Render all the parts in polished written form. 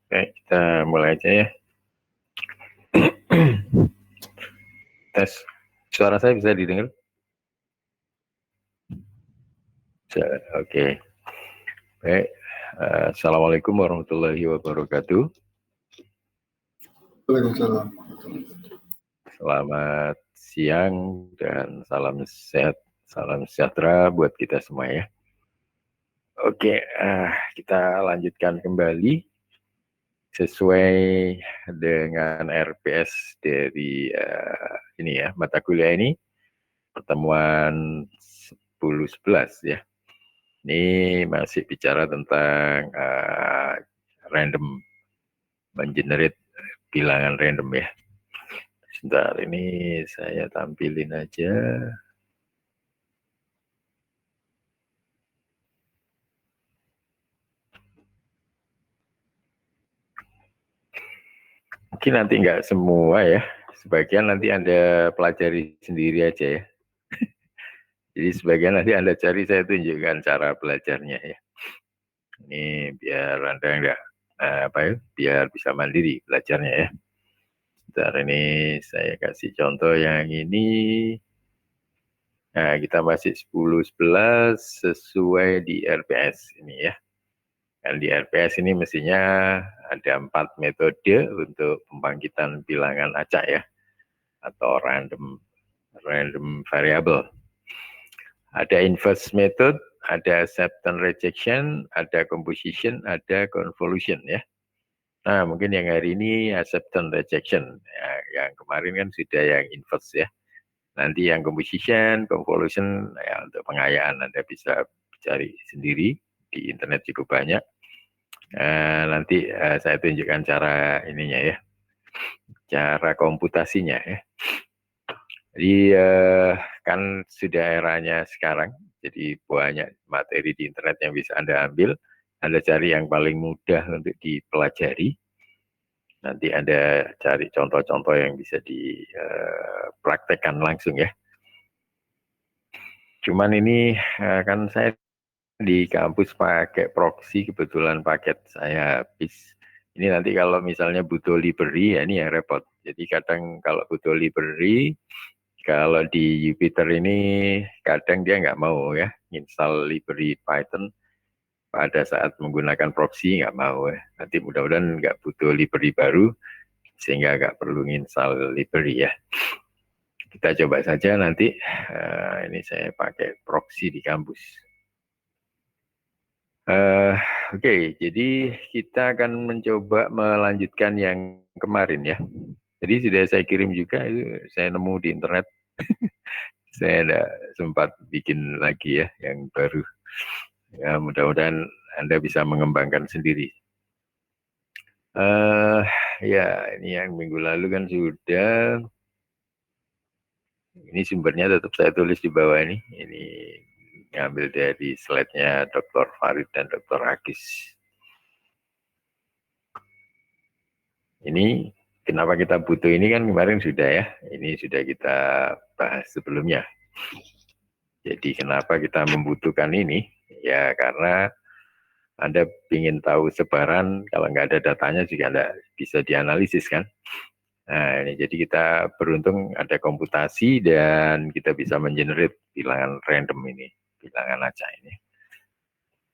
Oke, kita mulai aja ya. Tes, suara saya bisa didengar? Oke. Baik. Assalamualaikum warahmatullahi wabarakatuh. Waalaikumsalam. Selamat siang dan salam sehat, salam sejahtera buat kita semua ya. Oke, kita lanjutkan kembali sesuai dengan RPS dari ini ya, mata kuliah ini, pertemuan 10-11 ya. Ini masih bicara tentang random, mengenerate bilangan random ya. Sebentar, ini saya tampilin aja. Mungkin nanti nggak semua ya, sebagian nanti Anda pelajari sendiri aja ya. Jadi sebagian nanti Anda cari, saya tunjukkan cara belajarnya ya. Ini biar Anda nggak biar bisa mandiri belajarnya ya. Sebentar, ini saya kasih contoh yang ini. Nah, kita masih 10-11 sesuai di RPS ini ya. Dan di RPS ini mestinya ada 4 metode untuk pembangkitan bilangan acak ya, atau random variable. Ada inverse method, ada acceptance rejection, ada composition, ada convolution ya. Nah, mungkin yang hari ini acceptance rejection. Ya, yang kemarin kan sudah yang inverse ya. Nanti yang composition, convolution, ya untuk pengayaan Anda bisa cari sendiri di internet cukup banyak. Nanti saya tunjukkan cara ininya ya, cara komputasinya ya. Jadi kan sudah eranya sekarang, jadi banyak materi di internet yang bisa Anda ambil. Anda cari yang paling mudah untuk dipelajari. Nanti Anda cari contoh-contoh yang bisa dipraktekkan langsung ya. Cuman ini kan saya di kampus pakai proxy, kebetulan paket saya habis. Ini nanti kalau misalnya butuh library, ya ini yang repot. Jadi kadang kalau butuh library, kalau di Jupyter ini kadang dia nggak mau ya, install library Python pada saat menggunakan proxy nggak mau ya. Nanti mudah-mudahan nggak butuh library baru, sehingga nggak perlu install library ya. Kita coba saja nanti, ini saya pakai proxy di kampus. Oke, jadi kita akan mencoba melanjutkan yang kemarin ya. Jadi sudah saya kirim juga, itu saya nemu di internet. Saya ada sempat bikin lagi ya yang baru. Ya, mudah-mudahan Anda bisa mengembangkan sendiri. Ya, ini yang minggu lalu kan sudah. Ini sumbernya tetap saya tulis di bawah ini. Ini ngambil dari slide-nya Dr. Farid dan Dr. Agis. Ini kenapa kita butuh ini kan kemarin sudah ya. Ini sudah kita bahas sebelumnya. Jadi kenapa kita membutuhkan ini? Ya karena Anda ingin tahu sebaran, kalau nggak ada datanya juga Anda bisa dianalisis kan. Nah, ini jadi kita beruntung ada komputasi dan kita bisa mengenerate bilangan random ini, bilangan acak ini.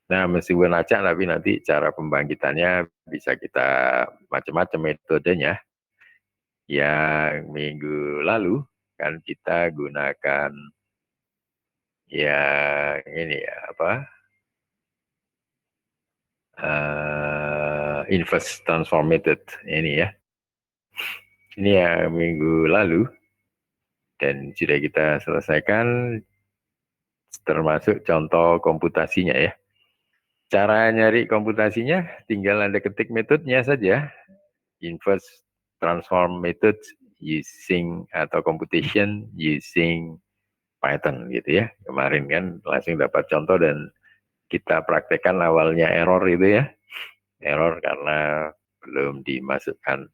Nah, meskipun acak tapi nanti cara pembangkitannya bisa kita macam-macam metodenya. Yang minggu lalu kan kita gunakan yang ini ya inverse transform method ini ya. Ini yang minggu lalu dan sudah kita selesaikan, termasuk contoh komputasinya ya. Cara nyari komputasinya tinggal Anda ketik metodenya saja. Inverse transform method using atau computation using Python gitu ya. Kemarin kan langsung dapat contoh dan kita praktekkan awalnya error itu ya. Error karena belum dimasukkan,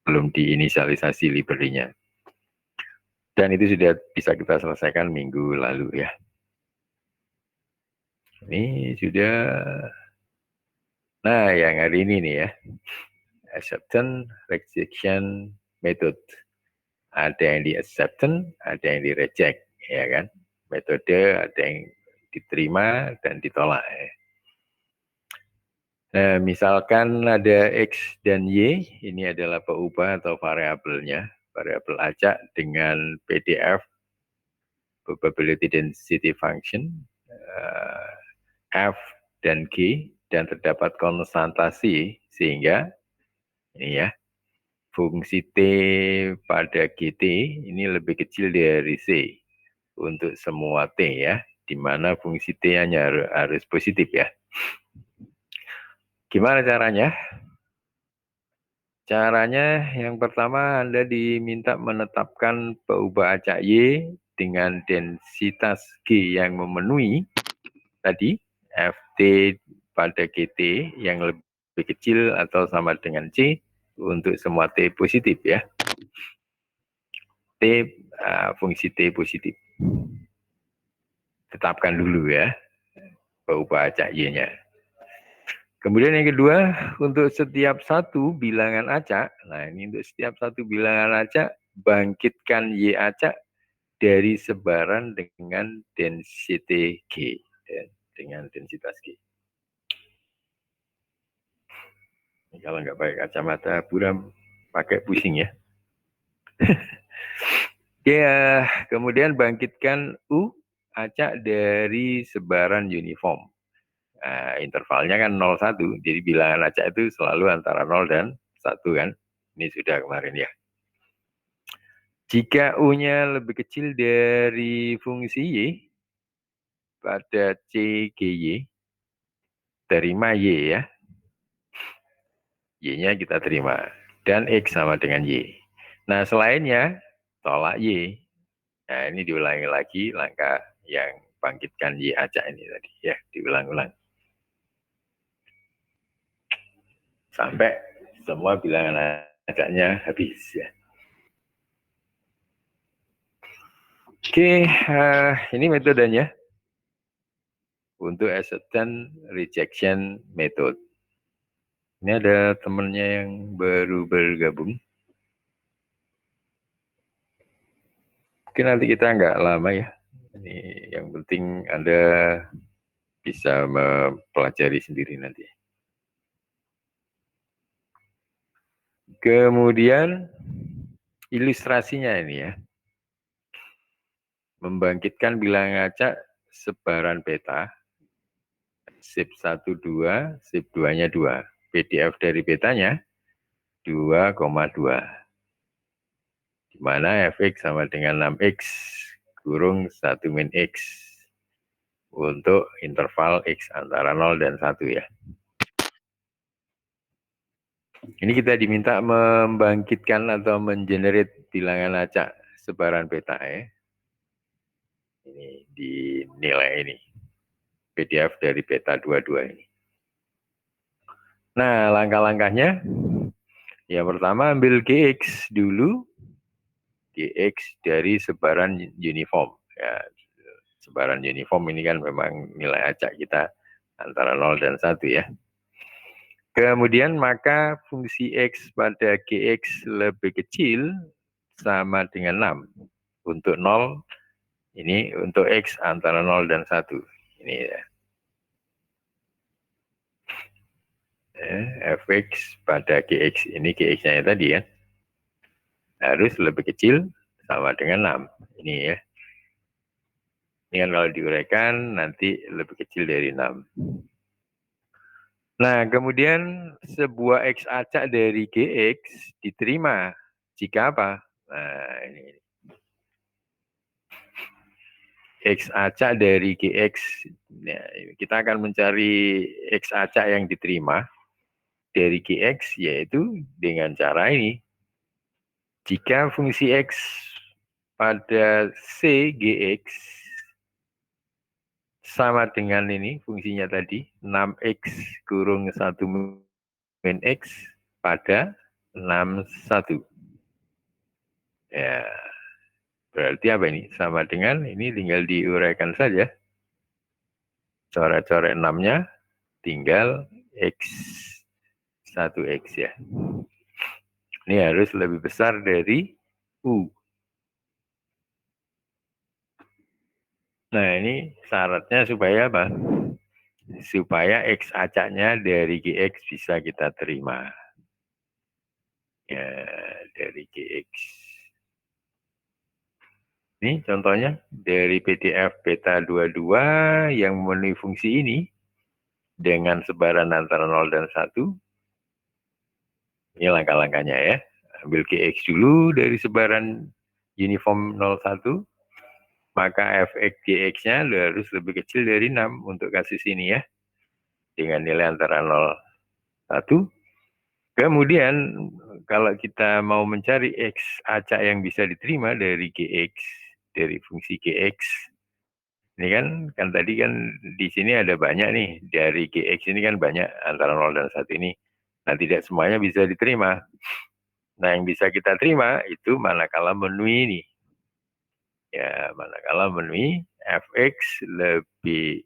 belum diinisialisasi library-nya. Dan itu sudah bisa kita selesaikan minggu lalu ya. Ini sudah. Nah, yang hari ini nih ya. acceptance, rejection method. Ada yang di acceptance, ada yang di reject, ya kan? Metode ada yang diterima dan ditolak. Ya. Nah, misalkan ada X dan Y, ini adalah peubah atau variabelnya, variabel acak dengan PDF, probability density function, F dan G, dan terdapat konstantasi, sehingga ini ya, fungsi T pada GT ini lebih kecil dari C untuk semua T ya, di mana fungsi T hanya harus positif ya. Gimana caranya? Caranya yang pertama Anda diminta menetapkan peubah acak Y dengan densitas G yang memenuhi tadi Ft pada GT yang lebih kecil atau sama dengan C untuk semua T positif ya. Fungsi T positif. Tetapkan dulu ya peubah acak Y-nya. Kemudian yang kedua, untuk setiap satu bilangan acak, nah ini untuk setiap satu bilangan acak, bangkitkan Y acak dari sebaran dengan density G, dengan densitas G. Ini kalau nggak pakai kacamata buram, pakai pusing ya. Ya, kemudian bangkitkan U acak dari sebaran uniform. Nah, intervalnya kan 0, 1, jadi bilangan acak itu selalu antara 0 dan 1 kan. Ini sudah kemarin ya. Jika U-nya lebih kecil dari fungsi Y pada CGY, terima Y ya. Y-nya kita terima. Dan X sama dengan Y. Nah, selainnya, tolak Y. Nah, ini diulangi lagi langkah yang bangkitkan Y acak ini tadi ya, diulang-ulang. Sampai semua bilangan acaknya habis ya. Oke, ini metodenya untuk acceptance rejection method. Ini ada temennya yang baru bergabung. Mungkin nanti kita nggak lama ya. Ini yang penting Anda bisa mempelajari sendiri nanti. Kemudian ilustrasinya ini ya. Membangkitkan bilangan acak sebaran beta. SIP 1, 2, SIP 2-nya 2. PDF dari betanya 2,2. Di mana fx sama dengan 6x kurung 1 min x untuk interval x antara 0 dan 1 ya. Ini kita diminta membangkitkan atau mengenerate bilangan acak sebaran beta ya. Ini di nilai ini. PDF dari beta 22 ini. Nah, langkah-langkahnya yang pertama ambil Gx dulu. Gx dari sebaran uniform. Ya, sebaran uniform ini kan memang nilai acak kita antara 0 dan 1 ya. Kemudian maka fungsi X pada Gx lebih kecil sama dengan 6. Untuk 0, ini untuk X antara 0 dan 1. Ini ya. Fx pada Gx, ini Gx-nya tadi ya. Harus lebih kecil sama dengan 6. Ini ya. Ini kan kalau diuraikan nanti lebih kecil dari 6. Nah, kemudian sebuah X acak dari Gx diterima jika apa? Nah, ini. X acak dari Gx, ya, kita akan mencari X acak yang diterima dari Gx, yaitu dengan cara ini. Jika fungsi X pada C Gx sama dengan ini, fungsinya tadi, 6x kurung 1 min x pada 61. Ya, berarti apa ini? Sama dengan ini tinggal diuraikan saja. Coret-coret 6-nya tinggal x 1X ya. Ini harus lebih besar dari U. Nah, ini syaratnya supaya apa? Supaya X acaknya dari GX bisa kita terima. Ya, dari GX. Ini contohnya dari PDF beta 22 yang memenuhi fungsi ini dengan sebaran antara 0 dan 1. Ini langkah-langkahnya ya. Ambil GX dulu dari sebaran uniform 01, maka fx gx-nya harus lebih kecil dari 6 untuk kasus ini ya. Dengan nilai antara 0, 1. Kemudian kalau kita mau mencari X acak yang bisa diterima dari GX, dari fungsi GX, ini kan tadi kan di sini ada banyak nih, dari GX ini kan banyak antara 0 dan 1 ini. Nah, tidak semuanya bisa diterima. Nah, yang bisa kita terima itu manakala memenuhi ini. Ya, manakala memenuhi fx lebih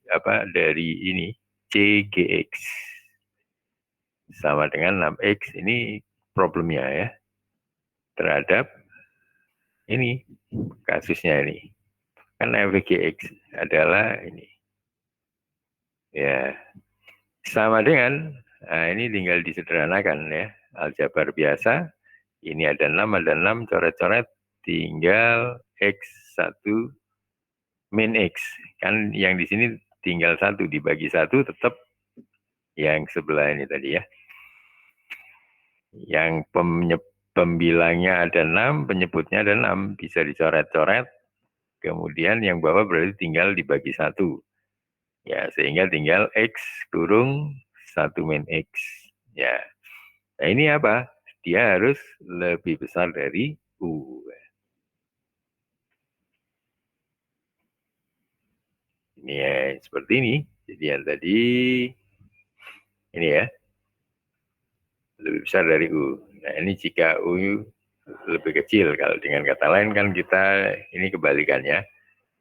dari ini cgx sama dengan 6x, ini problemnya ya terhadap ini kasusnya ini. Kan fgx adalah ini. Ya, sama dengan, nah ini tinggal disederhanakan ya, aljabar biasa. Ini ada 6, coret-coret, tinggal X1 min X. Kan yang di sini tinggal 1, dibagi 1 tetap yang sebelah ini tadi ya. Yang pembilangnya ada 6, penyebutnya ada 6, bisa dicoret-coret. Kemudian yang bawah berarti tinggal dibagi 1. Ya, sehingga tinggal X kurung 1 min X. Ya. Nah, ini apa? Dia harus lebih besar dari U. Ini ya, seperti ini. Jadi yang tadi ini ya, lebih besar dari U. Nah, ini jika U lebih kecil. Kalau dengan kata lain kan kita ini kebalikannya.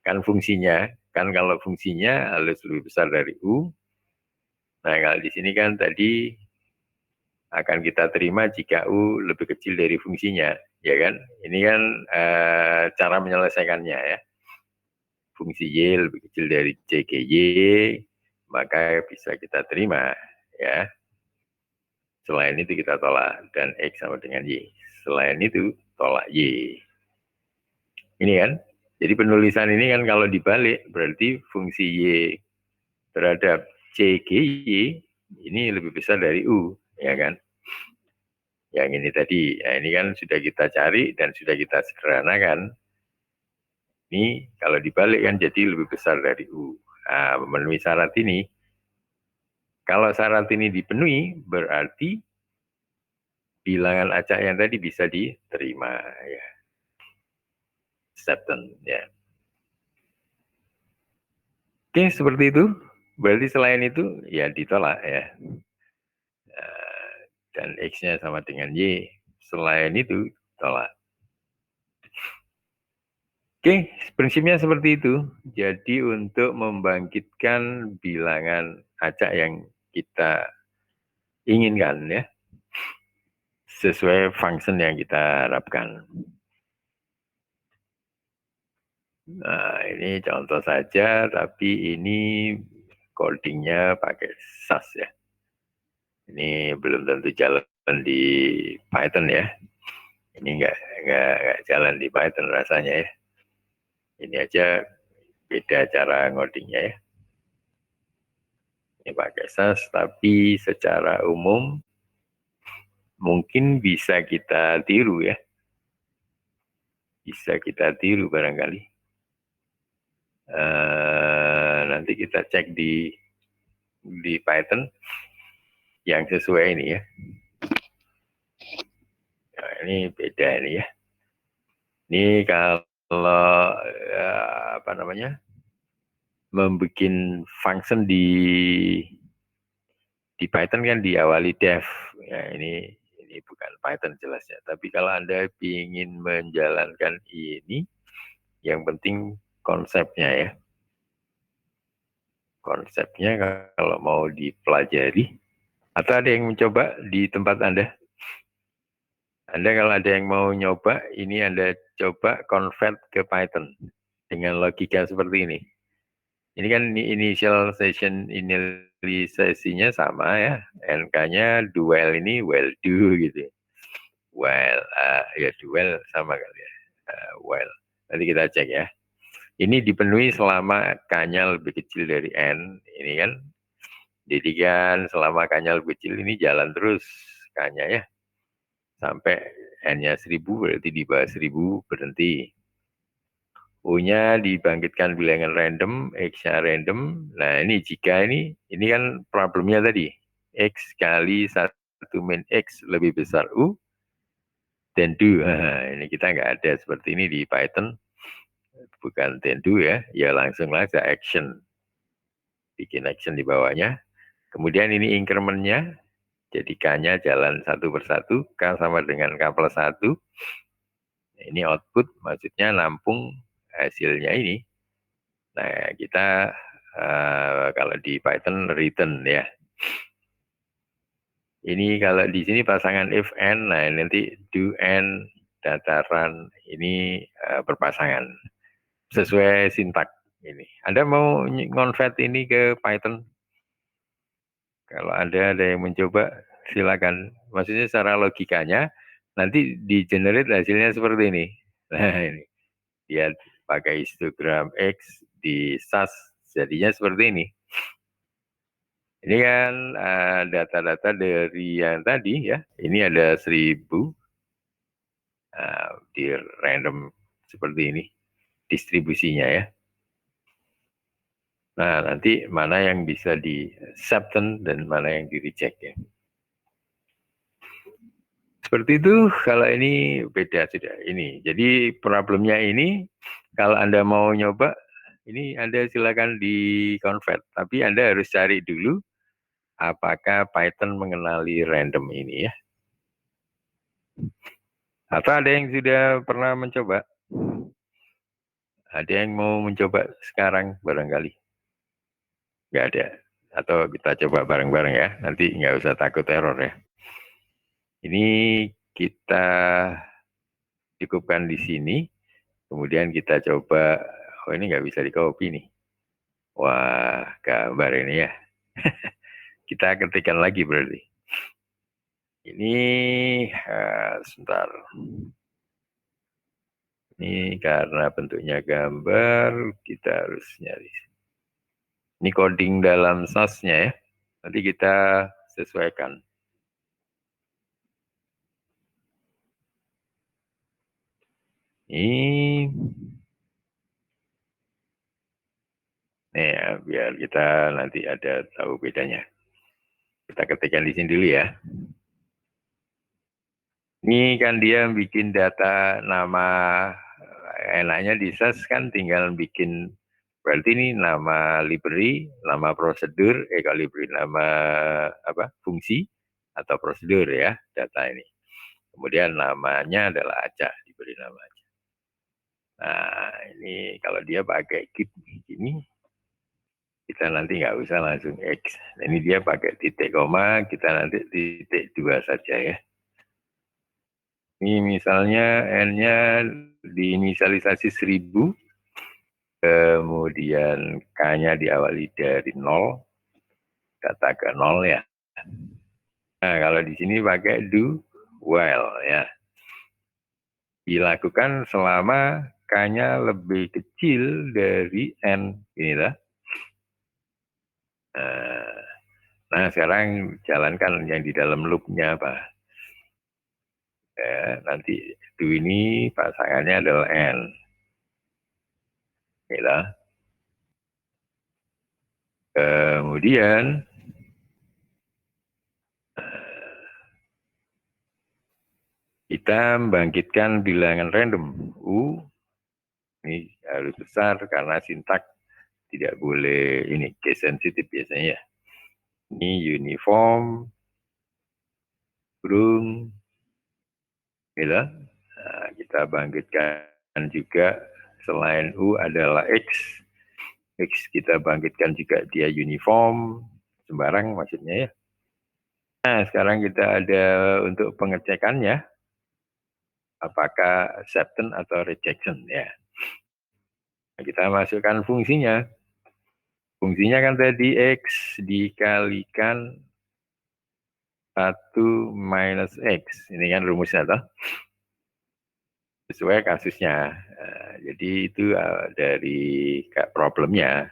Kan fungsinya, kan kalau fungsinya harus lebih besar dari U. Nah, kalau di sini kan tadi akan kita terima jika U lebih kecil dari fungsinya, ya kan? Ini kan cara menyelesaikannya ya. Fungsi Y lebih kecil dari CGY, maka bisa kita terima ya. Selain itu kita tolak, dan X sama dengan Y. Selain itu tolak Y. Ini kan, jadi penulisan ini kan kalau dibalik berarti fungsi Y terhadap CGY ini lebih besar dari U, ya kan? Yang ini tadi, ya ini kan sudah kita cari dan sudah kita sederhanakan. Ini kalau dibalik kan jadi lebih besar dari U. Nah, memenuhi syarat ini. Kalau syarat ini dipenuhi, berarti bilangan acak yang tadi bisa diterima. Ya. Acceptance, ya. Oke, seperti itu. Berarti selain itu, ya ditolak ya. Dan X-nya sama dengan Y. Selain itu, tolak. Oke, prinsipnya seperti itu. Jadi untuk membangkitkan bilangan acak yang kita inginkan ya, sesuai function yang kita harapkan. Nah, ini contoh saja, tapi ini codingnya pakai SAS ya. Ini belum tentu jalan di Python ya. Ini nggak jalan di Python rasanya ya. Ini aja beda cara ngodingnya ya. Ini pakai SAS, tapi secara umum mungkin bisa kita tiru ya. Bisa kita tiru barangkali. Nanti kita cek di Python yang sesuai ini ya. Nah, ini beda ini ya. Ini kalau apa namanya, membuat function di Python kan diawali def. Ya, ini bukan Python jelasnya. Tapi kalau Anda ingin menjalankan ini, yang penting konsepnya ya. Konsepnya kalau mau dipelajari, Atau ada yang mencoba di tempat Anda? Anda kalau ada yang mau nyoba, ini Anda coba convert ke Python dengan logika seperti ini. Ini kan initialization initialisasinya sama ya, NK-nya duel ini well do gitu. Well, ya duel sama kali ya. Well, nanti kita cek ya. Ini dipenuhi selama K-nya lebih kecil dari N. Ini kan, jadi kan selama K-nya lebih kecil ini jalan terus K-nya ya. Sampai N-nya 1000 berarti di bawah 1000 berhenti. U-nya dibangkitkan bilangan random, X-nya random. Nah ini jika ini kan problemnya tadi. X kali 1 min X lebih besar U, then do. Nah, ini kita nggak ada seperti ini di Python. Bukan then do ya, ya langsung aja action. Bikin action di bawahnya. Kemudian ini incrementnya, jadi K-nya jalan satu persatu, K sama dengan K plus 1. Ini output, maksudnya nampung hasilnya ini. Nah, kita kalau di Python return ya. Ini kalau di sini pasangan if and, nah nanti do and dataran ini berpasangan sesuai sintak ini. Anda mau ngonvert ini ke Python? Kalau ada yang mencoba, silakan. Maksudnya secara logikanya, nanti di generate hasilnya seperti ini. Nah ini, dia pakai histogram X di SAS, jadinya seperti ini. Ini kan data-data dari yang tadi ya. Ini ada 1000 di random seperti ini distribusinya ya. Nah nanti mana yang bisa di acceptance dan mana yang di reject ya. Seperti itu, kalau ini beda sudah ini. Jadi problemnya ini, kalau Anda mau nyoba, ini Anda silakan di convert. Tapi Anda harus cari dulu apakah Python mengenali random ini ya. Atau ada yang sudah pernah mencoba? Ada yang mau mencoba sekarang barangkali? Nggak ada. Atau kita coba bareng-bareng ya. Nanti nggak usah takut error ya. Ini kita cukupkan di sini. Kemudian kita coba, oh ini nggak bisa di copy nih. Wah, gambar ini ya. Kita ketikkan lagi berarti. Ini, sebentar. Ini karena bentuknya gambar, kita harus nyari. Ini coding dalam SAS-nya ya. Nanti kita sesuaikan. Ini nih ya, biar kita nanti ada tahu bedanya. Kita ketikkan di sini dulu ya. Ini kan dia bikin data nama, enaknya di SAS kan tinggal bikin, berarti ini nama library, nama prosedur, kalau library nama apa fungsi atau prosedur ya data ini. Kemudian namanya adalah acak, diberi nama acak. Nah ini kalau dia pakai keep ini, kita nanti nggak usah langsung X. Nah, ini dia pakai titik koma, kita nanti titik 2 saja ya. Ini misalnya N-nya diinisialisasi 1000, kemudian K-nya diawali dari 0, kata ke 0 ya. Nah, kalau di sini pakai do while ya. Dilakukan selama K-nya lebih kecil dari N. Inilah. Nah, sekarang jalankan yang di dalam loop-nya apa. Nanti do ini pasangannya adalah N. Inilah. Kemudian kita membangkitkan bilangan random. U ini harus besar karena sintak tidak boleh ini case sensitive biasanya ya. Ini uniform, burung, inilah. Nah, kita bangkitkan juga selain U adalah X. X kita bangkitkan juga dia uniform, sembarang maksudnya ya. Nah, sekarang kita ada untuk pengecekannya, apakah acceptance atau rejection ya. Nah, kita masukkan fungsinya. Fungsinya kan tadi X dikalikan 1 - X. Ini kan rumusnya toh. Sesuai kasusnya. Nah, jadi itu dari problemnya.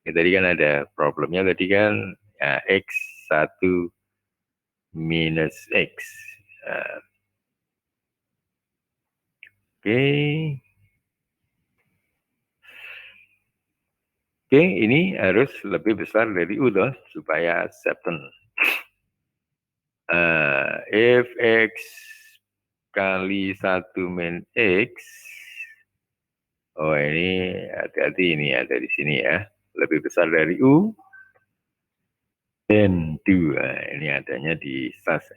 Ya, tadi kan ada problemnya tadi kan ya, X1 - X. Nah, oke. Oke, ini harus lebih besar dari U toh, supaya acceptance. If X kali 1 - X, oh ini hati-hati ini ada di sini ya, lebih besar dari U, then do. Nah, ini adanya di SAS.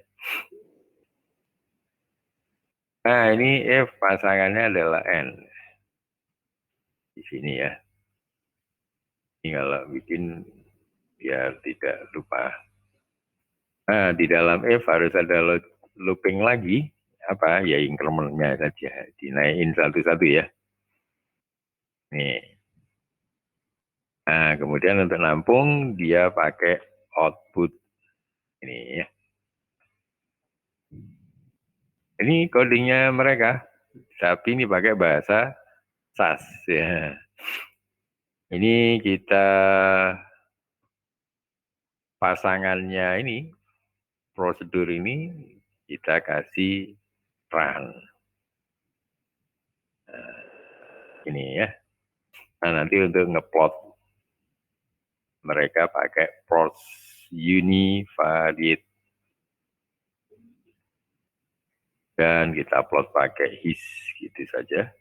Nah, ini if pasangannya adalah N. Di sini ya. Ini kalau bikin biar tidak lupa. Nah, di dalam if harus ada looping lagi. Apa ya, incrementnya saja. Dinaikin satu-satu ya. Nih. Nah, kemudian untuk nampung dia pakai output ini ya. Ini codingnya mereka, tapi ini pakai bahasa SAS ya. Ini kita pasangannya ini, prosedur ini kita kasih run. Nah, ini ya. Nah, nanti untuk ngeplot mereka pakai pros univariate dan kita plot pakai his gitu saja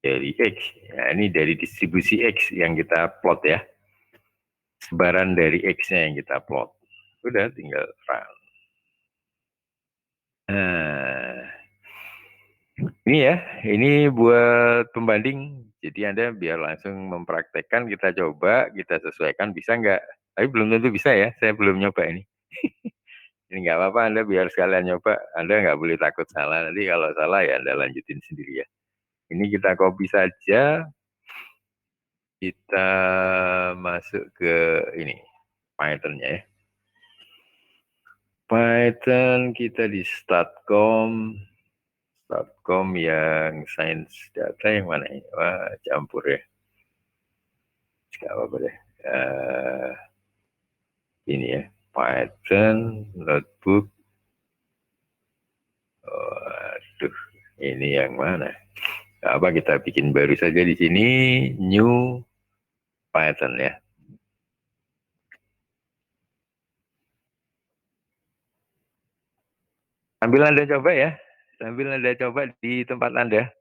dari X. Ya, ini dari distribusi X yang kita plot ya. Sebaran dari X-nya yang kita plot. Udah tinggal run. Nah, ini ya, ini buat pembanding. Jadi Anda biar langsung mempraktekkan, kita coba, kita sesuaikan, bisa nggak? Tapi belum tentu bisa ya, saya belum nyoba ini. Ini nggak apa-apa, Anda biar sekalian nyoba, Anda nggak boleh takut salah. Nanti kalau salah ya Anda lanjutin sendiri ya. Ini kita copy saja, kita masuk ke ini, Python-nya ya. Python kita di statcom yang sains data yang mana ini? Wah, campur ya. Gak apa-apa deh. Ini ya, Python, notebook. Aduh, ini yang mana? Gak apa, kita bikin baru saja di sini, new Python ya. Sambil Anda coba ya, sambil Anda coba di tempat Anda.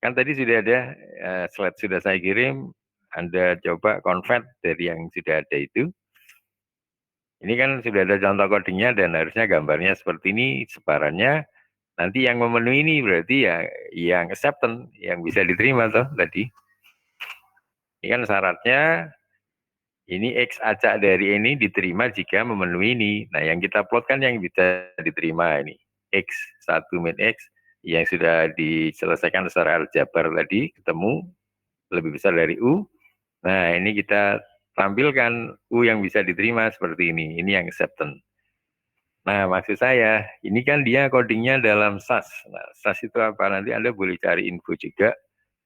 Kan tadi sudah ada slide sudah saya kirim, Anda coba convert dari yang sudah ada itu. Ini kan sudah ada contoh codingnya dan harusnya gambarnya seperti ini, sebarannya. Nanti yang memenuhi ini berarti ya yang acceptance, yang bisa diterima toh tadi. Ini kan syaratnya, ini X acak dari ini diterima jika memenuhi ini. Nah, yang kita plot kan yang bisa diterima ini. X1 - X yang sudah diselesaikan secara aljabar tadi, ketemu lebih besar dari U. Nah, ini kita tampilkan U yang bisa diterima seperti ini. Ini yang acceptance. Nah, maksud saya, ini kan dia codingnya dalam SAS. Nah, SAS itu apa? Nanti Anda boleh cari info juga.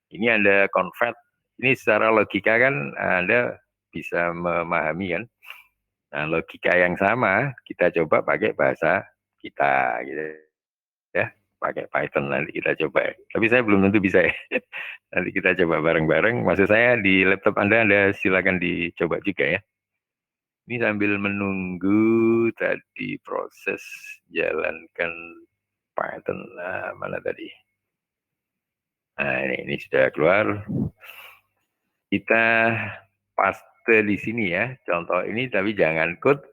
Ini Anda convert. Ini secara logika kan Anda bisa memahami kan. Nah, logika yang sama kita coba pakai bahasa kita gitu ya. Pakai Python nanti kita coba. Tapi saya belum tentu bisa ya. Nanti kita coba bareng-bareng. Maksud saya di laptop Anda silakan dicoba juga ya. Ini sambil menunggu tadi proses jalankan Python. Nah, mana tadi? Nah, ini sudah keluar. Kita paste di sini ya. Contoh ini tapi jangan code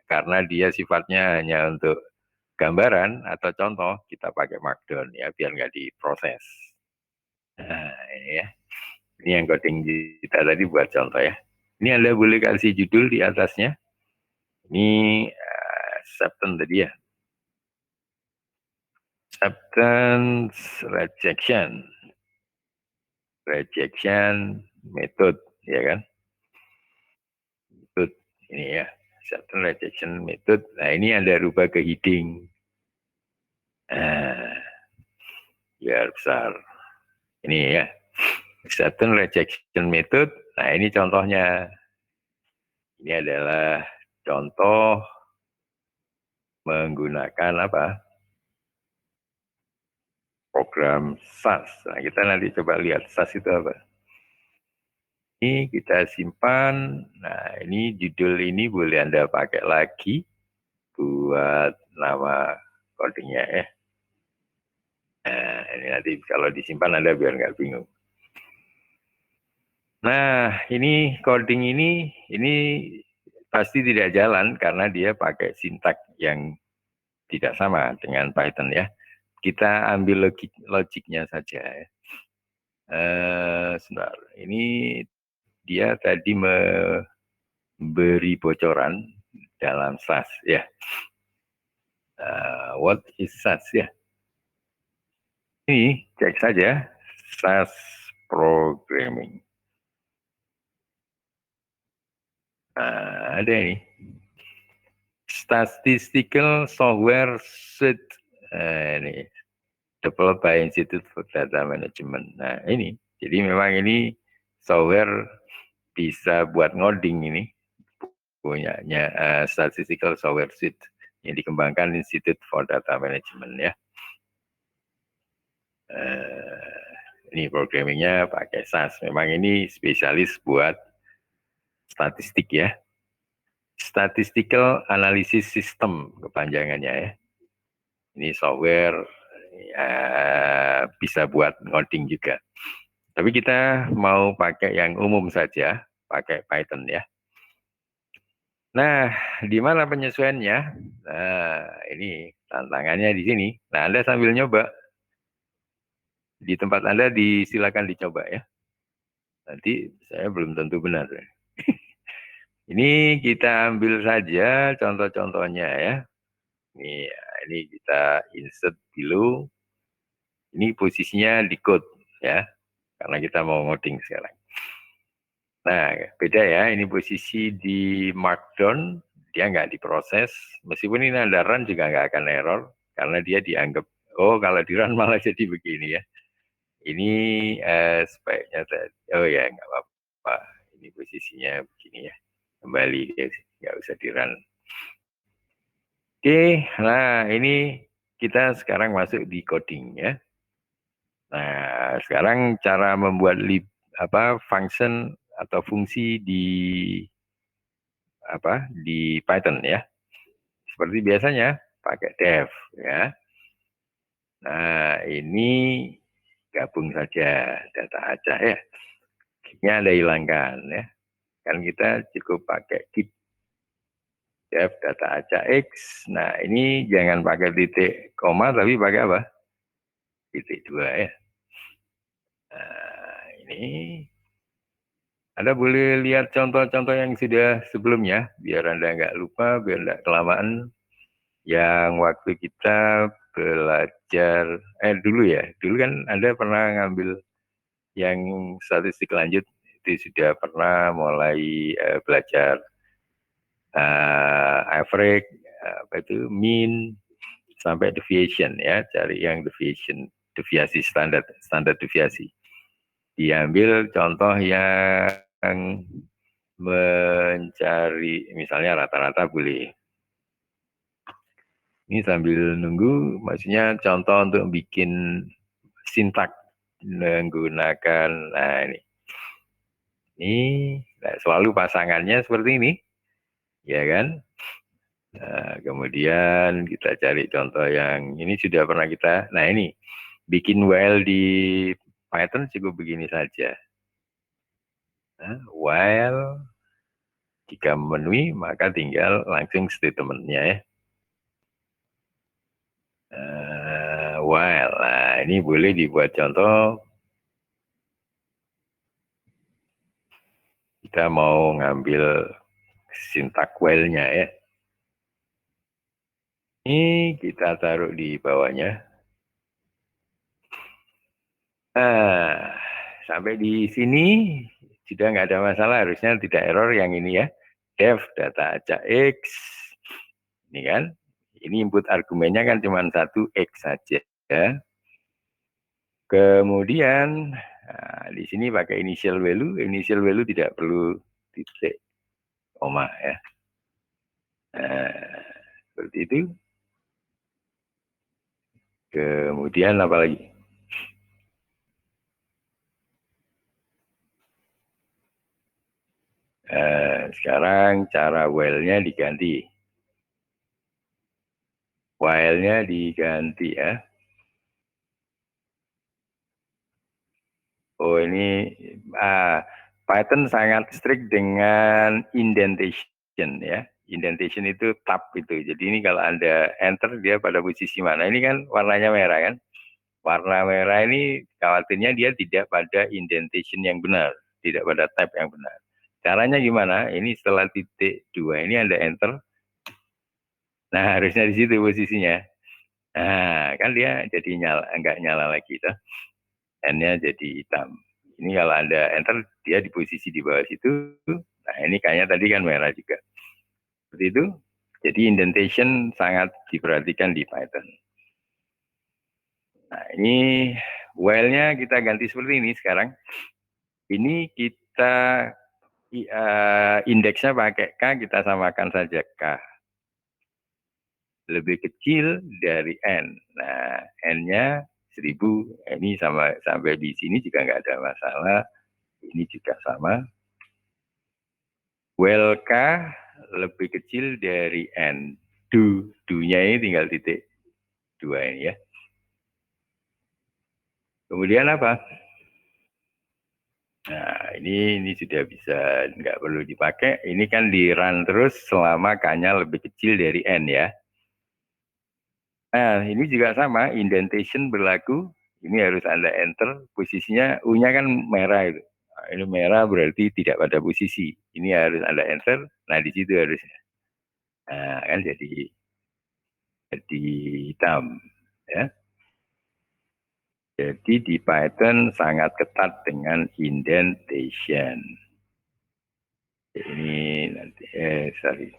karena dia sifatnya hanya untuk gambaran atau contoh. Kita pakai Markdown ya biar nggak diproses. Nah, ini ya. Ini yang coding kita tadi buat contoh ya. Ini Anda boleh kasih judul di atasnya. Ini acceptance tadi ya. Acceptance rejection method, ya kan? Method ini ya, acceptance rejection method. Nah ini Anda rubah ke heading. Biar besar. Ini ya, acceptance rejection method. Nah ini contohnya. Ini adalah contoh menggunakan apa? Program SAS. Nah, kita nanti coba lihat SAS itu apa. Ini kita simpan. Nah, ini judul ini boleh Anda pakai lagi buat nama codingnya ya. Nah, ini nanti kalau disimpan Anda biar nggak bingung. Nah, ini coding ini pasti tidak jalan karena dia pakai sintak yang tidak sama dengan Python ya. Kita ambil logiknya saja ya. Sebentar, ini dia tadi memberi bocoran dalam SAS ya. What is SAS ya? Ini cek saja SAS programming. Ada ini statistical software suite. Ini developed by Institute for Data Management. Nah ini, jadi memang ini software bisa buat ngoding ini, punyanya Statistical Software Suite yang dikembangkan Institute for Data Management ya. Ini programmingnya pakai SAS. Memang ini spesialis buat statistik ya. Statistical Analysis System kepanjangannya ya. Ini software bisa buat ngoding juga. Tapi kita mau pakai yang umum saja, pakai Python ya. Nah, di mana penyesuaiannya? Nah, ini tantangannya di sini. Nah, Anda sambil nyoba. Di tempat Anda silakan dicoba ya. Nanti saya belum tentu benar. Ini kita ambil saja contoh-contohnya ya. Ini kita insert dulu. Ini posisinya di code ya, karena kita mau ngoding sekarang. Nah, beda ya, ini posisi di markdown, dia nggak diproses. Meskipun ini ada run juga nggak akan error, karena dia dianggap, oh kalau di run malah jadi begini ya. Ini sebaiknya, oh ya nggak apa-apa, ini posisinya begini ya. Kembali, ya, nggak usah di run. Oke, nah ini kita sekarang masuk di coding ya. Nah, sekarang cara membuat function atau fungsi di Python ya. Seperti biasanya pakai def ya. Nah, ini gabung saja data acak ya. Gitnya Anda hilangkan ya. Kan kita cukup pakai git def data acak x. Nah, ini jangan pakai titik koma tapi pakai apa? Titik 2 ya. Nah, ini Anda boleh lihat contoh-contoh yang sudah sebelumnya, biar Anda nggak lupa, biar nggak kelamaan. Yang waktu kita belajar, dulu ya, dulu kan Anda pernah ngambil yang statistik lanjut, itu sudah pernah mulai belajar average, mean, sampai deviation ya, cari yang deviasi standar deviasi. Diambil contoh yang mencari misalnya rata-rata boleh. Ini sambil nunggu, maksudnya contoh untuk bikin sintak menggunakan, nah ini nah, selalu pasangannya seperti ini, ya kan? Nah, kemudian kita cari contoh yang ini sudah pernah kita, nah ini bikin while di Python cukup begini saja. Nah, while jika memenuhi maka tinggal langsung statementnya ya. While, nah ini boleh dibuat contoh. Kita mau ngambil sintak while-nya ya. Ini kita taruh di bawahnya. Nah, sampai di sini sudah nggak ada masalah, harusnya tidak error yang ini ya. Def data acak X. Ini kan, ini input argumennya kan cuma satu X saja. Ya. Kemudian, nah, di sini pakai initial value tidak perlu titik koma ya. Nah, seperti itu. Kemudian apa lagi? Sekarang cara while-nya diganti. While-nya diganti ya. Oh ini Python sangat strict dengan indentation ya. Indentation itu tab itu. Jadi ini kalau Anda enter dia pada posisi mana. Ini kan warnanya merah kan. Warna merah ini khawatirnya dia tidak pada indentation yang benar. Tidak pada tab yang benar. Caranya gimana? Ini setelah titik 2 ini Anda enter. Nah harusnya di situ posisinya. Nah kan dia jadi nyala, enggak nyala lagi. Toh. N-nya jadi hitam. Ini kalau Anda enter, dia di posisi di bawah situ. Nah, ini kayaknya tadi kan merah juga. Seperti itu. Jadi indentation sangat diperhatikan di Python. Nah, ini while-nya kita ganti seperti ini sekarang. Ini kita indeksnya pakai K, kita samakan saja K. Lebih kecil dari N. Nah, N-nya 1000. Ini sama sampai di sini juga nggak ada masalah. Ini juga sama. Well K lebih kecil dari N. Do-nya ini tinggal titik 2 ini ya. Kemudian apa? Nah, ini sudah bisa, nggak perlu dipakai. Ini kan di run terus selama K-nya lebih kecil dari N ya. Nah, ini juga sama, indentation berlaku. Ini harus Anda enter, posisinya U-nya kan merah itu. Nah, ini merah berarti tidak pada posisi. Ini harus Anda enter, nah di situ harusnya. Nah, kan jadi hitam. Ya. Jadi di Python sangat ketat dengan indentation. Ini nanti, sorry.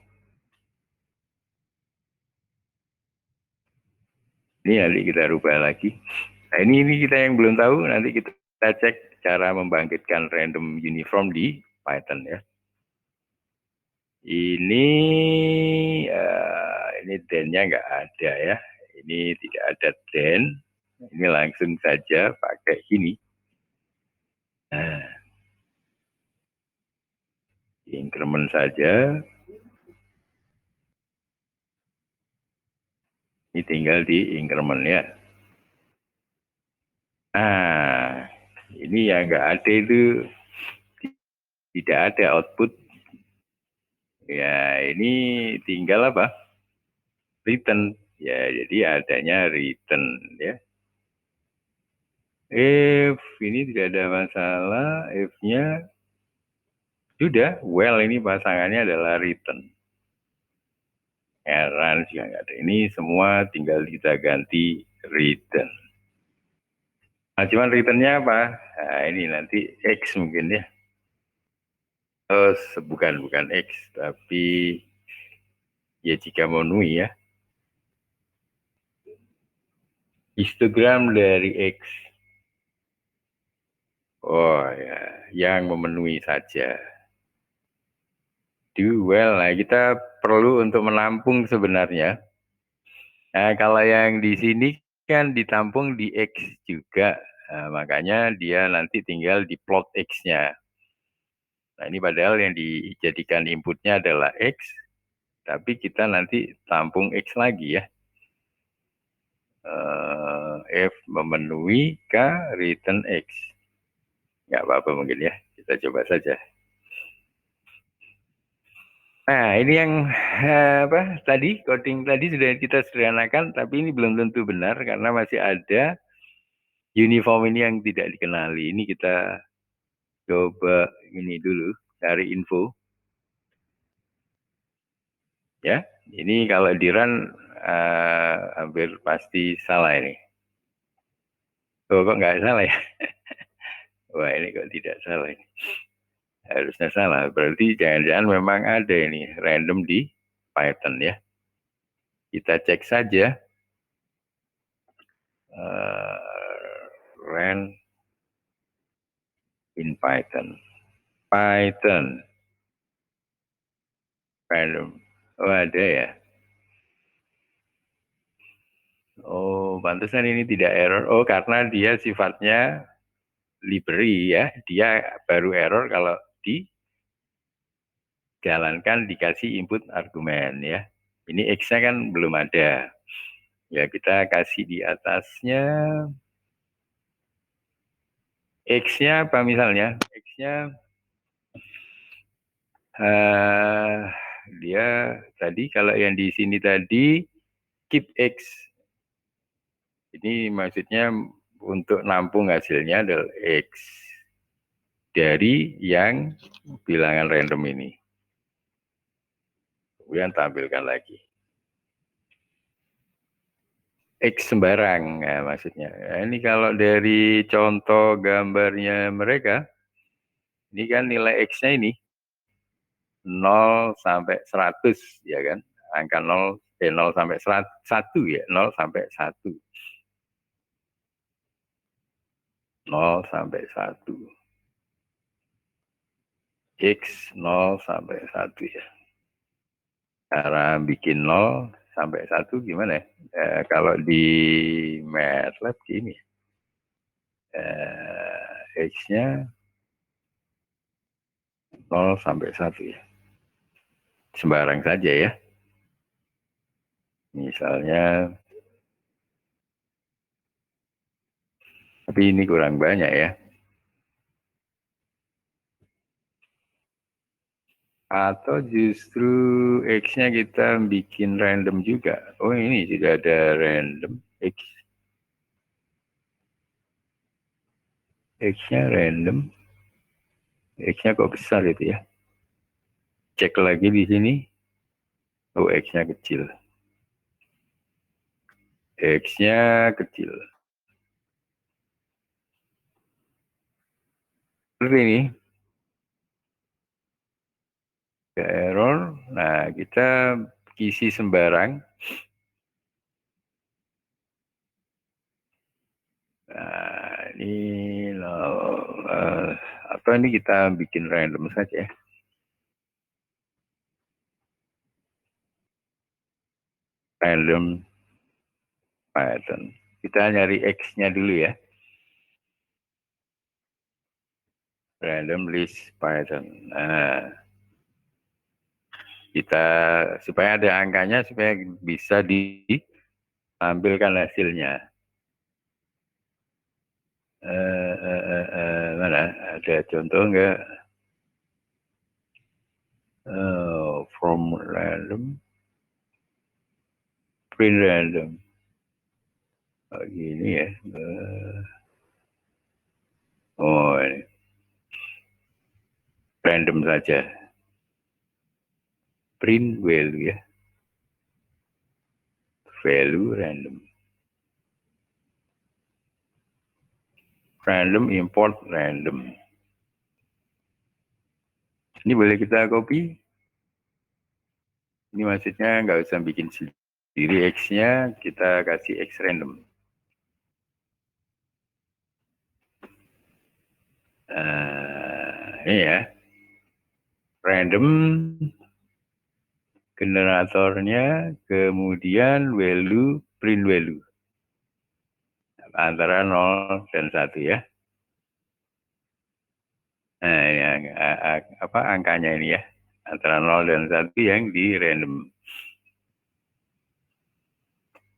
Ini nanti kita rubah lagi. Nah ini kita yang belum tahu, nanti kita cek cara membangkitkan random uniform di Python ya. Ini den-nya nggak ada ya. Ini tidak ada den. Ini langsung saja pakai ini. Nah, increment saja. Ini tinggal di increment ya. Nah, ini yang nggak ada itu tidak ada output. Ya, ini tinggal apa? Return. Ya, jadi adanya return ya. If ini tidak ada masalah, if-nya sudah. Well ini pasangannya adalah return. Run juga nggak ada. Ini semua tinggal kita ganti return. Nah, cuman returnnya apa? Nah, ini nanti X mungkin ya. Bukan X, tapi ya jika memenuhi ya. Histogram dari X. Oh ya, yang memenuhi saja. Do well, nah kita perlu untuk menampung sebenarnya. Nah, kalau yang di sini kan ditampung di X juga. Nah, makanya dia nanti tinggal di plot X-nya. Nah, ini padahal yang dijadikan inputnya adalah X, tapi kita nanti tampung X lagi ya. F memenuhi K return X. Nggak apa-apa mungkin ya, kita coba saja. Nah, ini yang tadi coding tadi sudah kita sederhanakan, tapi ini belum tentu benar karena masih ada uniform ini yang tidak dikenali. Ini kita coba ini dulu cari info. Ya, ini kalau di run hampir pasti salah ini. Oh, kok nggak salah ya? Wah, ini kok tidak salah ini. Harusnya salah. Berarti jangan-jangan memang ada ini random di Python ya. Kita cek saja. Rand in Python. Python random. Oh, ada ya. Oh, pantesan ini tidak error. Oh, karena dia sifatnya library ya. Dia baru error kalau dijalankan dikasih input argumen ya. Ini X-nya kan belum ada. Ya, kita kasih di atasnya X-nya apa misalnya? X-nya dia tadi kalau yang di sini tadi keep X. Ini maksudnya untuk nampung hasilnya adalah X dari yang bilangan random ini. Kemudian tampilkan lagi. X sembarang ya, maksudnya. Nah, ini kalau dari contoh gambarnya mereka, ini kan nilai X-nya ini 0 sampai 100 ya kan. Angka 0 sampai 1 ya, 0 sampai 1. 0 sampai 1. X 0 sampai 1 ya. Cara bikin 0 sampai 1 gimana ya? Kalau di MATLAB gini. X-nya 0 sampai 1 ya. Sembarang saja ya. Misalnya, tapi ini kurang banyak ya. Atau justru X-nya kita bikin random juga. Oh, ini sudah ada random X. X-nya random. X-nya kok besar itu ya. Cek lagi di sini. Oh, X-nya kecil. X-nya kecil. Seperti ini. Error. Nah, kita isi sembarang. Nah, ini atau ini kita bikin random saja ya. Random Python. Kita nyari X-nya dulu ya. Random list Python. Nah, kita supaya ada angkanya supaya bisa ditampilkan hasilnya. Mana? Ada contoh enggak? From random, print random. Oh, gini ya. Oh, ini. Random saja. Print value ya. Value random. Random import random. Ini boleh kita copy. Ini maksudnya nggak usah bikin sendiri X-nya, kita kasih X random. Ini ya. Random generatornya, kemudian value, print value. Antara 0 dan 1 ya. Nah, ini angkanya ini ya. Antara 0 dan 1 yang di random.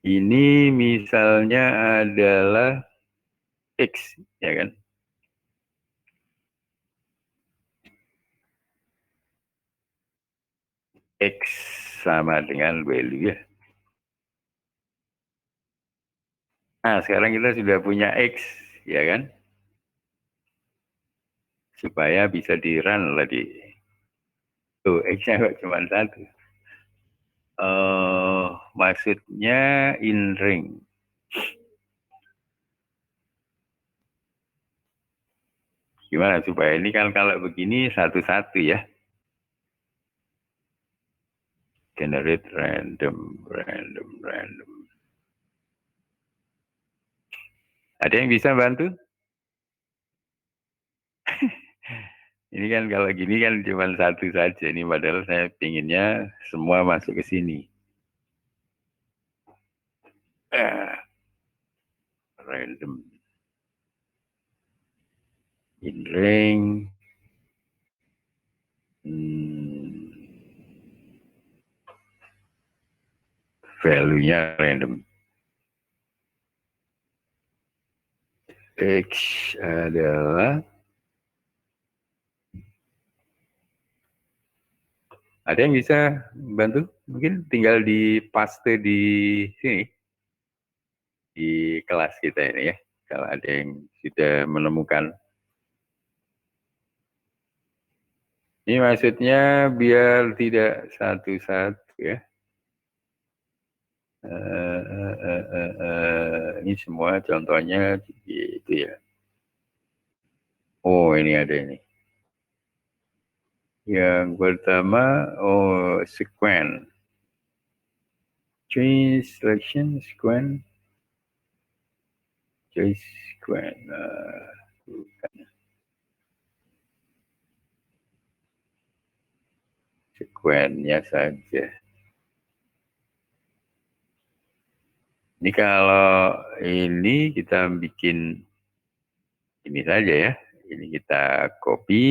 Ini misalnya adalah X, ya kan? X sama dengan value ya. Nah, sekarang kita sudah punya X, ya kan? Supaya bisa di-run tadi. Tuh, X-nya kok cuma 1. maksudnya in ring. Gimana supaya ini kan kalau begini satu-satu ya. Generate random. Ada yang bisa bantu? Ini kan kalau gini kan cuma satu saja. Ini padahal saya pinginnya semua masuk ke sini. Random in ring. Value-nya random. X adalah, ada yang bisa bantu? Mungkin tinggal di paste di sini, di kelas kita ini ya. Kalau ada yang sudah menemukan. Ini maksudnya biar tidak satu-satu ya. Ini semua contohnya gitu ya. Oh, ini ada ini. Yang pertama, sequence. Choice selection, sequence. Choice sequence. Sequence-nya saja. Ini kalau ini kita bikin ini saja ya. Ini kita copy,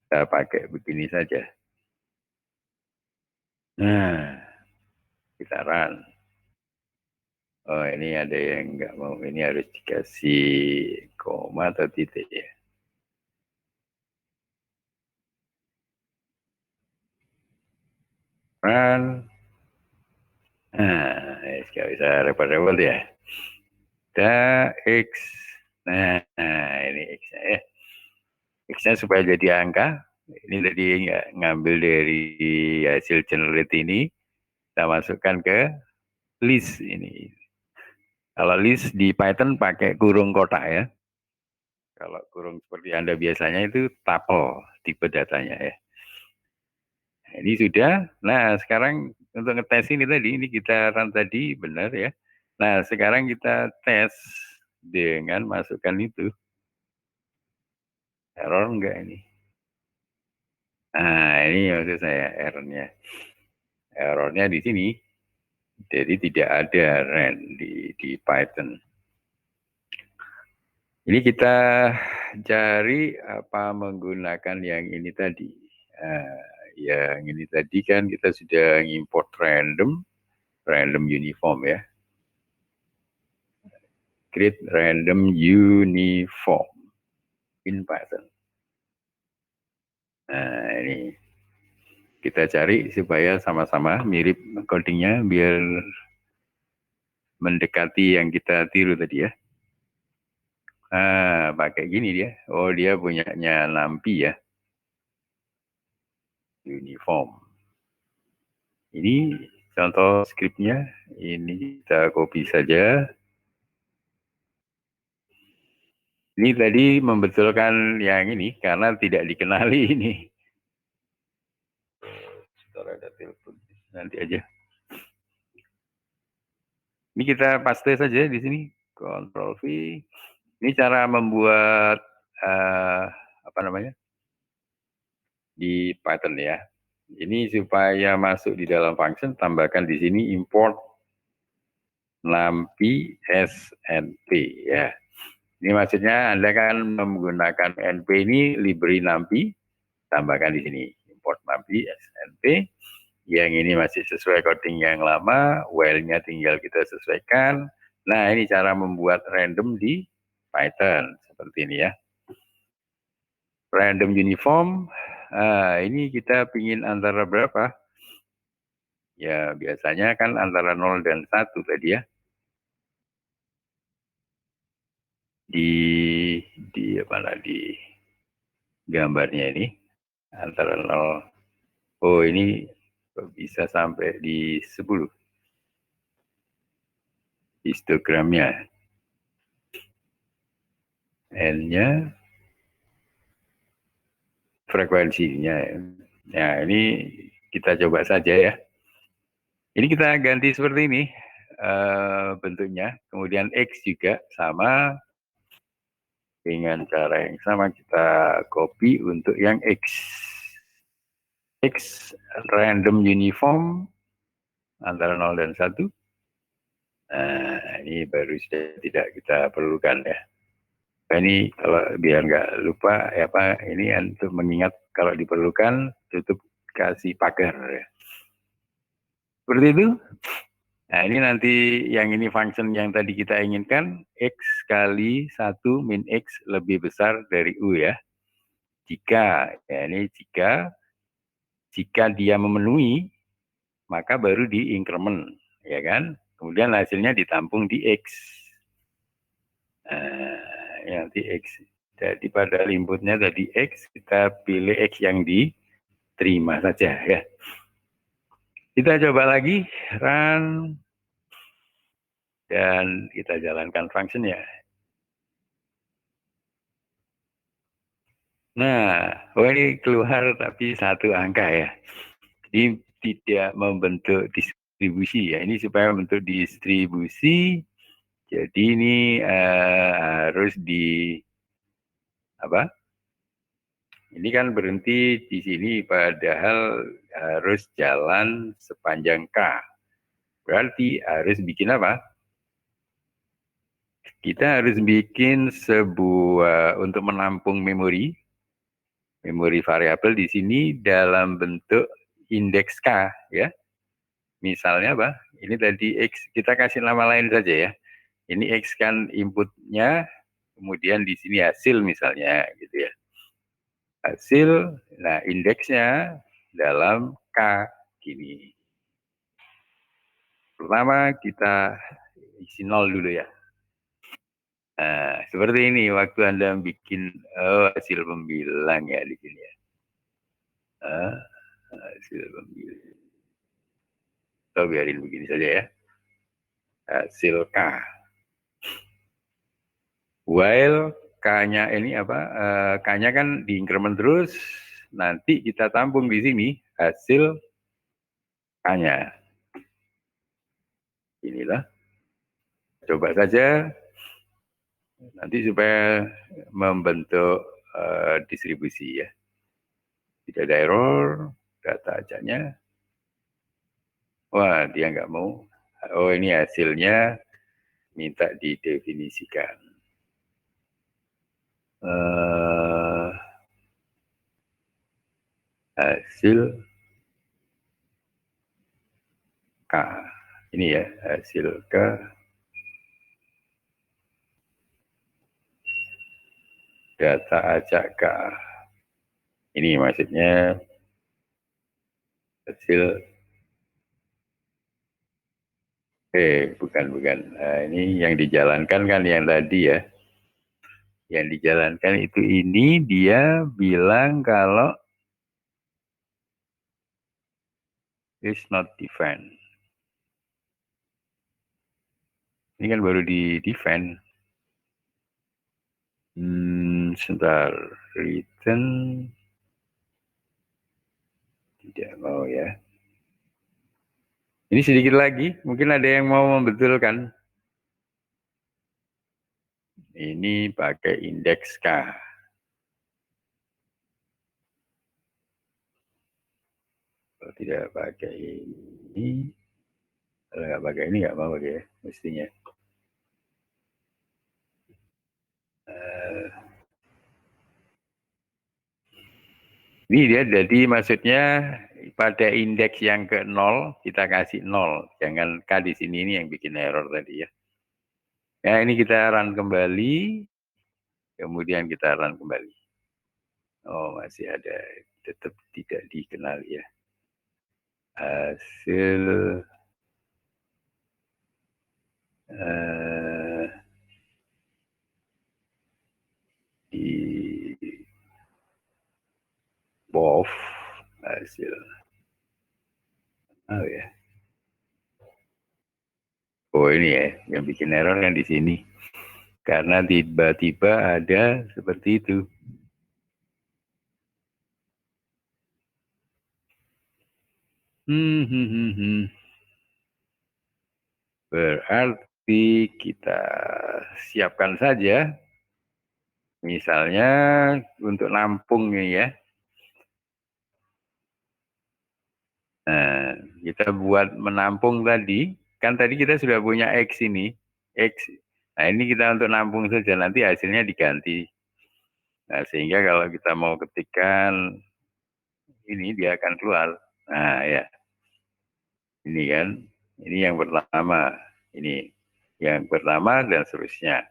kita pakai begini saja. Nah, kita run. Oh, ini ada yang nggak mau. Ini harus dikasih koma atau titik ya. Run. Nah, nggak bisa repot-repot ya. Kita X. Nah, ini X-nya ya. X-nya supaya jadi angka. Ini tadi ngambil dari hasil generate ini. Kita masukkan ke list ini. Kalau list di Python pakai kurung kotak ya. Kalau kurung seperti Anda biasanya itu tuple tipe datanya ya. Ini sudah. Nah, sekarang untuk ngetes ini kita run tadi benar ya. Nah, sekarang kita tes dengan masukkan itu. Error enggak ini? Nah, ini maksud saya errornya. Errornya di sini. Jadi tidak ada ren di Python. Ini kita cari apa menggunakan yang ini tadi. Yang ini tadi kan kita sudah import random uniform ya. Create random uniform in Python. Nah, ini kita cari supaya sama-sama mirip codingnya biar mendekati yang kita tiru tadi ya. Nah, pakai gini dia. Oh, dia punyanya NumPy ya. Uniform. Ini contoh skripnya. Ini kita copy saja. Ini tadi membetulkan yang ini karena tidak dikenali ini. Setelah ada telepon nanti aja. Ini kita paste saja di sini. Ctrl V. Ini cara membuat apa namanya di Python ya. Ini supaya masuk di dalam function, tambahkan di sini import numpy snp ya. Ini maksudnya Anda kan menggunakan np ini library numpy, tambahkan di sini import numpy snp. Yang ini masih sesuai coding yang lama, while-nya tinggal kita sesuaikan. Nah, ini cara membuat random di Python seperti ini ya. Random uniform. Ini kita pingin antara berapa? Ya, biasanya kan antara 0 dan 1 tadi ya. Di apa di gambarnya ini antara 0. Oh, ini Kok bisa sampai di 10 histogramnya. N-nya frekuensinya. Nah, ini kita coba saja ya. Ini kita ganti seperti ini bentuknya. Kemudian X juga sama dengan cara yang sama kita copy untuk yang X. X random uniform antara 0 dan 1. Nah, ini baru sudah tidak kita perlukan ya. Nah, ini kalau biar nggak lupa ya Pak, ini untuk mengingat kalau diperlukan tutup kasih pagar ya. Seperti itu. Nah, ini nanti yang ini function yang tadi kita inginkan, X kali 1 min X lebih besar dari U ya. Jika, ya ini jika dia memenuhi, maka baru di increment, ya kan? Kemudian hasilnya ditampung di X. Nanti X. Jadi pada inputnya tadi X, kita pilih X yang diterima saja ya. Kita coba lagi, run, dan kita jalankan functionnya. Nah, ini keluar tapi satu angka ya. Jadi tidak membentuk distribusi ya. Ini supaya membentuk distribusi. Jadi ini harus di apa? Ini kan berhenti di sini padahal harus jalan sepanjang K. Berarti harus bikin apa? Kita harus bikin sebuah untuk menampung memori variabel di sini dalam bentuk indeks K ya. Misalnya apa? Ini tadi X, kita kasih nama lain saja ya. Ini X kan inputnya, kemudian di sini hasil misalnya gitu ya. Hasil, nah indeksnya dalam K gini. Pertama kita isi 0 dulu ya. Nah, seperti ini waktu Anda bikin hasil pembilang ya di sini ya. Hasil pembilang. So, biarin begini saja ya. Hasil K. While K-nya ini apa? K-nya kan di increment terus. Nanti kita tampung di sini hasil K-nya. Inilah. Coba saja. Nanti supaya membentuk distribusi ya. Tidak ada error. Data ajaknya. Wah, dia nggak mau. Oh, ini hasilnya minta didefinisikan. Hasil K. Ini ya, hasil K. Data acak K. Ini maksudnya hasil. Bukan. Ini yang dijalankan kan yang tadi ya. Yang dijalankan itu ini dia bilang kalau is not defined. Ini kan baru di define. Sebentar. Return. Tidak mau ya. Ini sedikit lagi. Mungkin ada yang mau membetulkan. Ini pakai indeks K. Kalau tidak pakai ini. Kalau nggak pakai ini nggak mau pakai ya. Mestinya. Ini dia jadi maksudnya pada indeks yang ke 0 kita kasih 0. Jangan K di sini ini yang bikin error tadi ya. Ya ini kita run kembali. Kemudian kita run kembali. Oh masih ada. Tetap tidak dikenal ya. Hasil di BOF hasil Oh ya. Oh ini ya, yang bikin error yang di sini. Karena tiba-tiba ada seperti itu. Hmm, hmm, hmm, hmm. Berarti kita siapkan saja, misalnya untuk nampung ini ya. Nah, kita buat menampung tadi, kan tadi kita sudah punya X ini. X. Nah ini kita untuk nampung saja, nanti hasilnya diganti. Nah sehingga kalau kita mau ketikkan ini dia akan keluar. Nah ya, ini kan, ini yang pertama. Ini yang pertama dan seterusnya.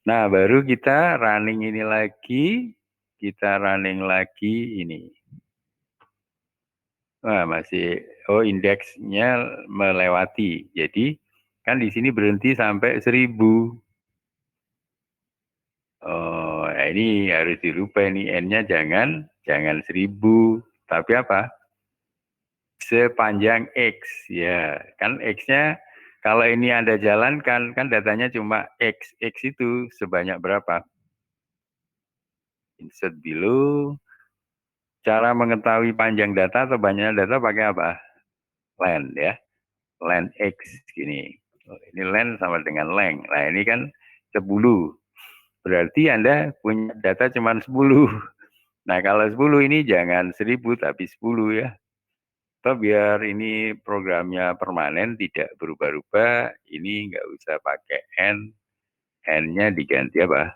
Nah, baru kita running ini lagi, kita running lagi ini. Wah, masih, oh indeksnya melewati. Jadi, kan di sini berhenti sampai 1000. Oh, nah ini harus dirubah ini N-nya jangan 1000, tapi apa? Sepanjang X, ya. Kan X-nya, kalau ini Anda jalankan, kan datanya cuma X. X itu sebanyak berapa? Insert below. Cara mengetahui panjang data atau banyaknya data pakai apa? Len ya. Len X gini. Oh, ini len sama dengan length. Nah ini kan 10. Berarti Anda punya data cuma 10. Nah kalau 10 ini jangan 1000 tapi 10 ya. Atau biar ini programnya permanen tidak berubah-ubah, ini nggak usah pakai N. N-nya diganti apa?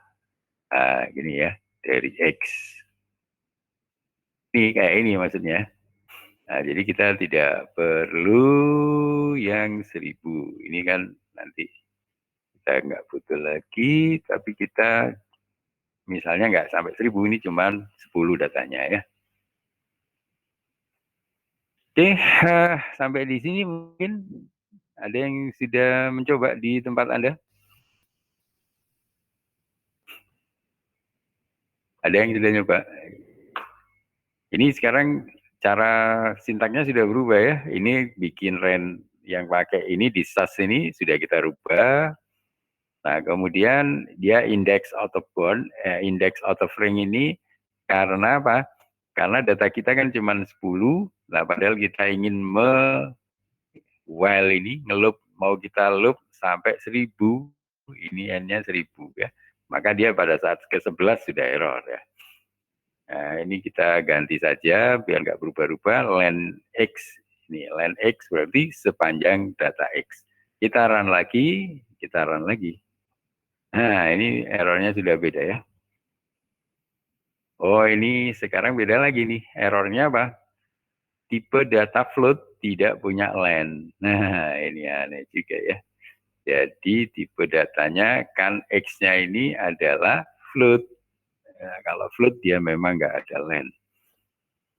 Ah, gini ya, dari X. Ini kayak ini maksudnya. Nah, jadi kita tidak perlu yang 1000. Ini kan nanti kita nggak butuh lagi, tapi kita misalnya nggak sampai 1000, ini cuma 10 datanya ya. Oke, sampai di sini mungkin ada yang sudah mencoba di tempat Anda? Ada yang sudah nyoba? Ini sekarang cara sintaknya sudah berubah ya. Ini bikin rand yang pakai ini di SAS ini sudah kita rubah. Nah, kemudian dia index out of bound, index out of range ini karena apa? Karena data kita kan cuma 10, nah padahal kita ingin while ini ngeloop, mau kita loop sampai 1000, ini n-nya 1000 ya. Maka dia pada saat ke-11 sudah error ya. Nah, ini kita ganti saja biar nggak berubah-ubah len X. Ini len X berarti sepanjang data X. Kita run lagi, kita run lagi. Nah, ini errornya sudah beda ya. Oh, ini sekarang beda lagi nih. Errornya apa? Tipe data float tidak punya len. Nah, ini aneh juga ya. Jadi tipe datanya kan X-nya ini adalah float. Nah, kalau float dia memang nggak ada len.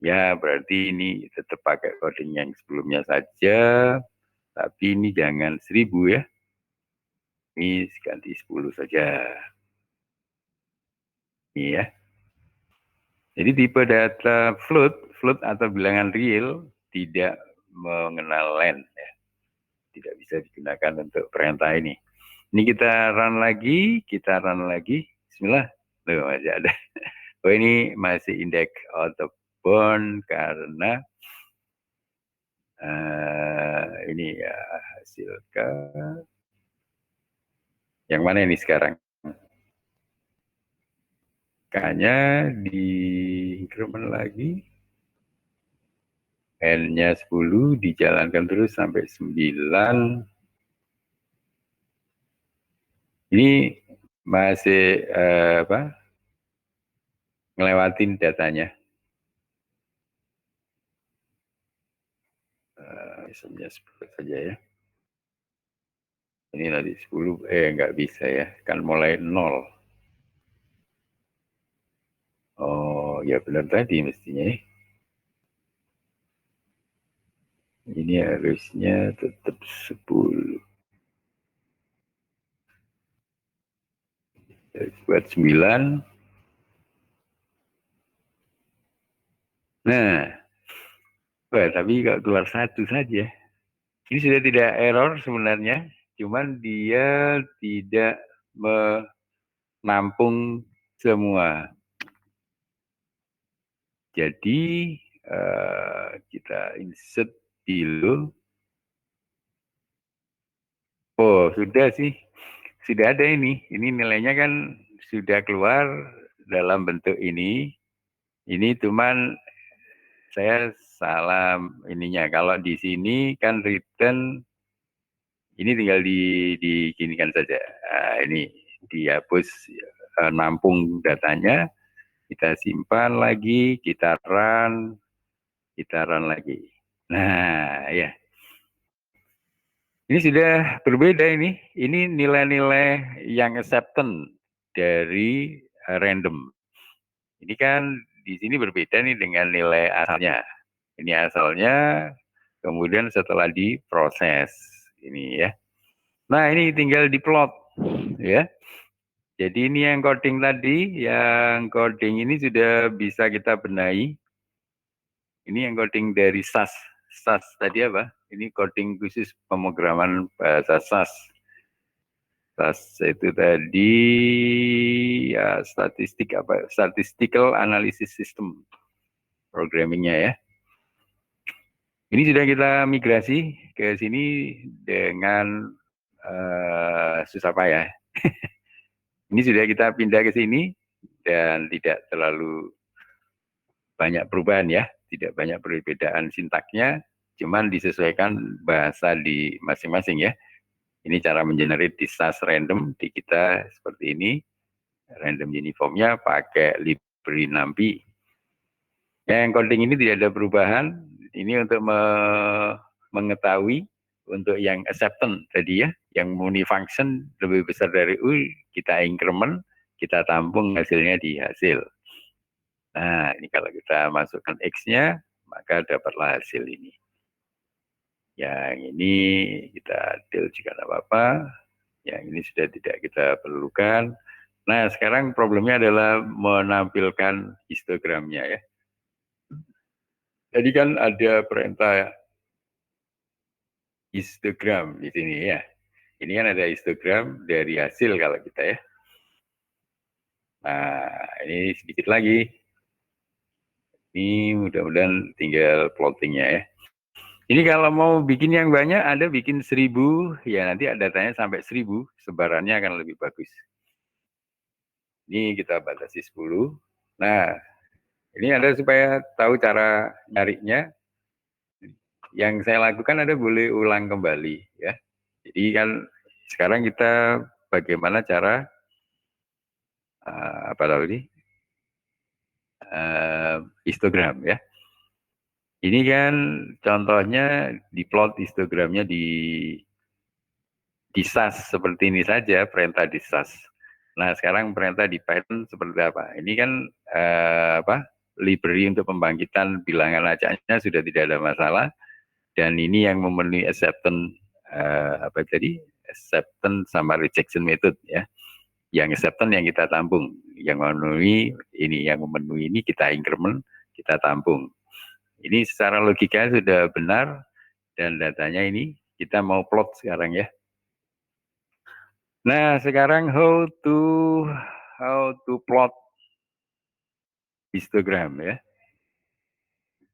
Ya, berarti ini tetap pakai coding yang sebelumnya saja. Tapi ini jangan 1000 ya. Ini ganti 10 saja. Ini ya. Jadi tipe data float, float atau bilangan real tidak mengenal len ya. Tidak bisa digunakan untuk perintah ini. Ini kita run lagi, kita run lagi. Bismillah. Tuh masih ada. Oh ini masih index out of bound karena ini ya hasilkan. Yang mana ini sekarang? K-nya di increment lagi. N-nya 10 dijalankan terus sampai 9. Ini masih apa? Ngelewatin datanya. Misalnya 10 saja ya. Ini nanti 10, nggak bisa ya. Kan mulai 0. Oh, ya benar tadi mestinya ya. Ini harusnya tetap 10. Buat 9. Nah, Wah, tapi kok keluar satu saja. Ini sudah tidak error sebenarnya, cuman dia tidak menampung semua. Jadi kita insert dulu. Oh, sudah sih. Sudah ada ini. Ini nilainya kan sudah keluar dalam bentuk ini. Ini cuman saya salah ininya. Kalau di sini kan return ini tinggal diginikan saja. Nah, ini dihapus nampung datanya, kita simpan lagi, kita run lagi. Nah, ya. Ini sudah berbeda ini. Ini nilai-nilai yang acceptance dari random. Ini kan di sini berbeda nih dengan nilai asalnya. Ini asalnya, kemudian setelah diproses. Ini ya. Nah, ini tinggal diplot ya. Jadi ini yang coding tadi, yang coding ini sudah bisa kita benahi. Ini yang coding dari SAS. SAS tadi apa? Ini coding khusus pemrograman bahasa SAS. SAS itu tadi ya statistik apa? Statistical Analysis System programmingnya ya. Ini sudah kita migrasi ke sini dengan susah payah. Ini sudah kita pindah ke sini dan tidak terlalu banyak perubahan ya, tidak banyak perbedaan sintaknya, cuman disesuaikan bahasa di masing-masing ya. Ini cara mengenerate di SAS random di kita seperti ini, random uniformnya pakai library NumPy. Yang coding ini tidak ada perubahan, ini untuk mengetahui untuk yang acceptance tadi ya, yang muni function lebih besar dari U, kita increment, kita tampung hasilnya di hasil. Nah, ini kalau kita masukkan X-nya, maka dapatlah hasil ini. Yang ini kita deal jika ada apa-apa. Yang ini sudah tidak kita perlukan. Nah, sekarang problemnya adalah menampilkan histogramnya ya. Jadi kan ada perintah histogram di sini ya. Ini kan ada histogram dari hasil kalau kita ya. Nah, ini sedikit lagi. Ini mudah-mudahan tinggal plottingnya ya. Ini kalau mau bikin yang banyak, Anda bikin 1000, ya nanti datanya sampai 1000, sebarannya akan lebih bagus. Ini kita batasi 10. Nah, ini Anda supaya tahu cara nyarinya, yang saya lakukan Anda boleh ulang kembali ya. Jadi kan sekarang kita bagaimana cara apa tadi histogram ya. Ini kan contohnya diplot histogramnya di SAS seperti ini saja, perintah di SAS. Nah, sekarang perintah di Python seperti apa? Ini kan library untuk pembangkitan bilangan acaknya sudah tidak ada masalah, dan ini yang memenuhi acceptance apa tadi? Acceptance sama rejection method ya. Yang acceptance yang kita tampung, yang memenuhi ini kita increment, kita tampung. Ini secara logika sudah benar dan datanya ini kita mau plot sekarang ya. Nah, sekarang how to plot histogram ya.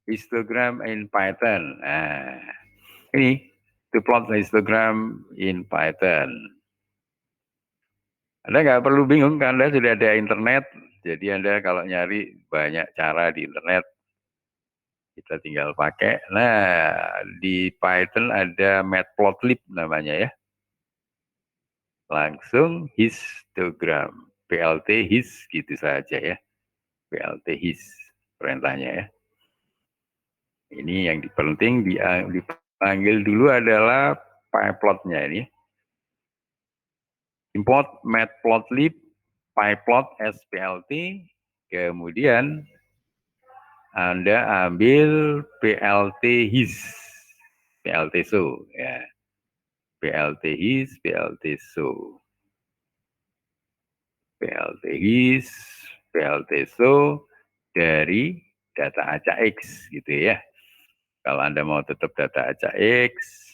Histogram in Python. Nah, ini to plot histogram in Python. Anda nggak perlu bingung, Anda sudah ada internet. Jadi Anda kalau nyari banyak cara di internet, kita tinggal pakai. Nah, di Python ada matplotlib namanya ya. Langsung histogram. PLT his gitu saja ya. PLT his perintahnya ya. Ini yang penting dipanggil dulu adalah pyplotnya ini. Import matplotlib pyplot splt, kemudian Anda ambil plt his, plt show ya. plt his, plt show. plt his, plt show dari data acak X gitu ya. Kalau Anda mau tetap data acak X,